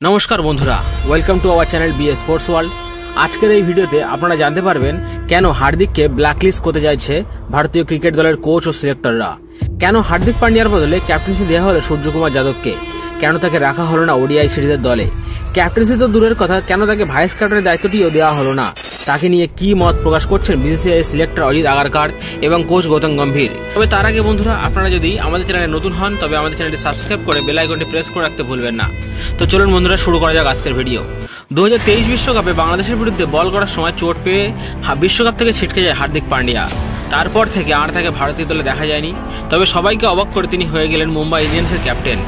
নমস্কার বন্ধুরা, welcome to our channel B sports world. আজকের এই ভিডিওতে আপনারা জানতে পারবেন কেন হার্দিককে ব্ল্যাকলিস্ট করতে চাইছে ভারতীয় ক্রিকেট দলের কোচ ও সিলেক্টররা, কেন হার্দিক পান্ডিয়ার বদলে ক্যাপ্টেন্সি দেওয়া হলো সূর্যকুমার যাদবকে, কেন তাকে রাখা হলো না ওডিআই সিরিজের দলে, ক্যাপ্টেন্সি তো দূরের কথা কেন তাকে ভাইস ক্যাপ্টেনের দায়িত্বটিও দেওয়া হলো না, তাকে নিয়ে কি মত প্রকাশ করছেন বিসিসিআই সিলেক্টর অজিত আগারকার এবং কোচ গৌতম গম্ভীর। তবে তার আগে বন্ধুরা, আপনারা যদি আমাদের চ্যানেলে নতুন হন তবে আমাদের চ্যানেলটি সাবস্ক্রাইব করে বেল আইকনটি প্রেস করে রাখতে ভুলবেন না। তো চলুন বন্ধুরা, শুরু করা যাক আজকের ভিডিও। 2023 বিশ্বকাপে বাংলাদেশের বিরুদ্ধে বল করার সময় চোট পেয়ে বিশ্বকাপ থেকে ছিটকে যায় হার্দিক পান্ডিয়া। তারপর থেকে আর তাকে ভারতীয় দলে দেখা যায়নি। তবে সবাইকে অবাক করে তিনি হয়ে গেলেন মুম্বাই ইন্ডিয়ান্সের ক্যাপ্টেন।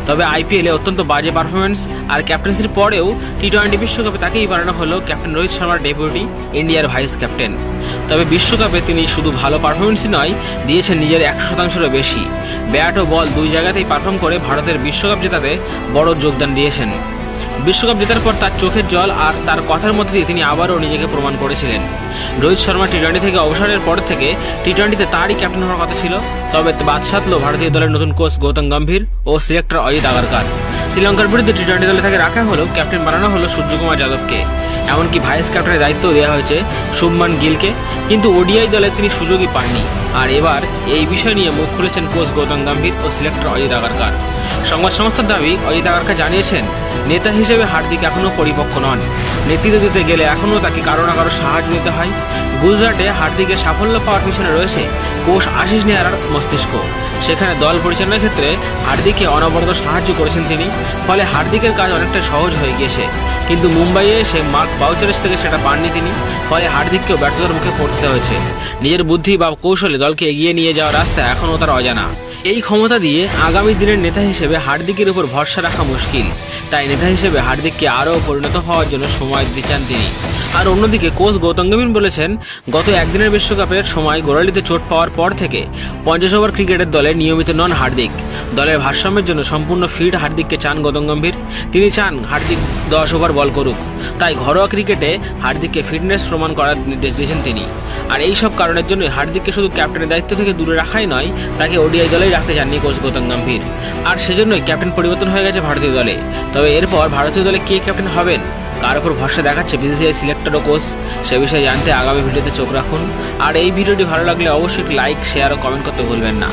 তবে আইপিএলে অত্যন্ত বাজে পারফরমেন্স আর ক্যাপ্টেন্সির পরেও টি-20 বিশ্বকাপে তাকেই বানানো হলো ক্যাপ্টেন রোহিত শর্মার ডেপুটি ইন্ডিয়ার ভাইস ক্যাপ্টেন। তবে বিশ্বকাপে তিনি শুধু ভালো পারফরমেন্সই নয়, দিয়েছেন নিজের 100%-এরও বেশি। ব্যাট ও বল দুই জায়গাতেই পারফর্ম করে ভারতের বিশ্বকাপ জেতাতে বড় যোগদান দিয়েছেন। বিশ্বকাপ জেতার পর তার চোখের জল আর তার কথার মধ্যে দিয়ে তিনি আবারও নিজেকে প্রমাণ করেছিলেন। রোহিত শর্মা টি-20 থেকে অবসরের পর থেকে টি-20তে তারই ক্যাপ্টেন হওয়ার কথা ছিল। তবে বাদ সাধল ভারতীয় দলের নতুন কোচ গৌতম গম্ভীর ও সিলেক্টর অজিত আগারকার। শ্রীলঙ্কার বিরুদ্ধে টি-20 দলে তাকে রাখা হলো, ক্যাপ্টেন বানানো হলো সূর্যকুমার যাদবকে। এমনকি ভাইস ক্যাপ্টেনের দায়িত্ব দেওয়া হয়েছে শুভমান গিলকে, কিন্তু ওডিআই দলে তিনি সুযোগই পাননি। আর এবার এই বিষয় নিয়ে মুখ খুলেছেন কোচ গৌতম গম্ভীর ও সিলেক্টর অজিত আগারকার। সংবাদ সংস্থার দাবি, অজিত আগারকার জানিয়েছেন নেতা হিসেবে হার্দিক এখনও পরিপক্ক নন। নেতৃত্ব দিতে গেলে এখনও তাকে কারো না কারো সাহায্য নিতে হয়। গুজরাটে হার্দিকের সাফল্য পাওয়ার পিছনে রয়েছে কোচ আশিস নেহরার মস্তিষ্ক। সেখানে দল পরিচালনার ক্ষেত্রে হার্দিককে অনবরত সাহায্য করেছেন তিনি, ফলে হার্দিকের কাজ অনেকটা সহজ হয়ে গিয়েছে। কিন্তু মুম্বাইয়ে এসে মার্ক বাউচারের থেকে সেটা পাননি তিনি, ফলে হার্দিককেও ব্যর্থতার মুখে পড়তে হয়েছে। নিজের বুদ্ধি বা কৌশলে দলকে এগিয়ে নিয়ে যাওয়ার রাস্তা এখনও তার অজানা। এই ক্ষমতা দিয়ে আগামী দিনের নেতা হিসেবে হার্দিকের উপর ভরসা রাখা মুশকিল। তাই নেতা হিসেবে হার্দিককে আরও পরিণত হওয়ার জন্য সময় দিতে চান তিনি। আর অন্যদিকে কোচ গৌতম গম্ভীর বলেছেন, গত একদিনের বিশ্বকাপের সময় গোড়ালিতে চোট পাওয়ার পর থেকে 50 ওভার ক্রিকেটের দলে নিয়মিত নন হার্দিক। দলের ভারসাম্যের জন্য সম্পূর্ণ ফিট হার্দিককে চান গৌতম গম্ভীর। তিনি চান হার্দিক 10 ওভার বল করুক। তাই ঘরোয়া ক্রিকেটে হার্দিককে ফিটনেস প্রমাণ করার নির্দেশ দিয়েছেন তিনি। আর এই সব কারণের জন্য হার্দিককে শুধু ক্যাপ্টেনের দায়িত্ব থেকে দূরে রাখাই নয়, তাকে ওডিআই দলেই রাখতে চাননি কোচ গৌতম গম্ভীর। আর সেজন্যই ক্যাপ্টেন পরিবর্তন হয়ে গেছে ভারতীয় দলে। তবে এরপর ভারতীয় দলে কে ক্যাপ্টেন হবেন, কার উপর ভরসা দেখাচ্ছে বিসিসিআই সিলেক্টর ও কোচ, সে বিষয়ে জানতে আগামী ভিডিওতে চোখ রাখুন। আর এই ভিডিওটি ভালো লাগলে অবশ্যই লাইক, শেয়ার ও কমেন্ট করতে ভুলবেন না।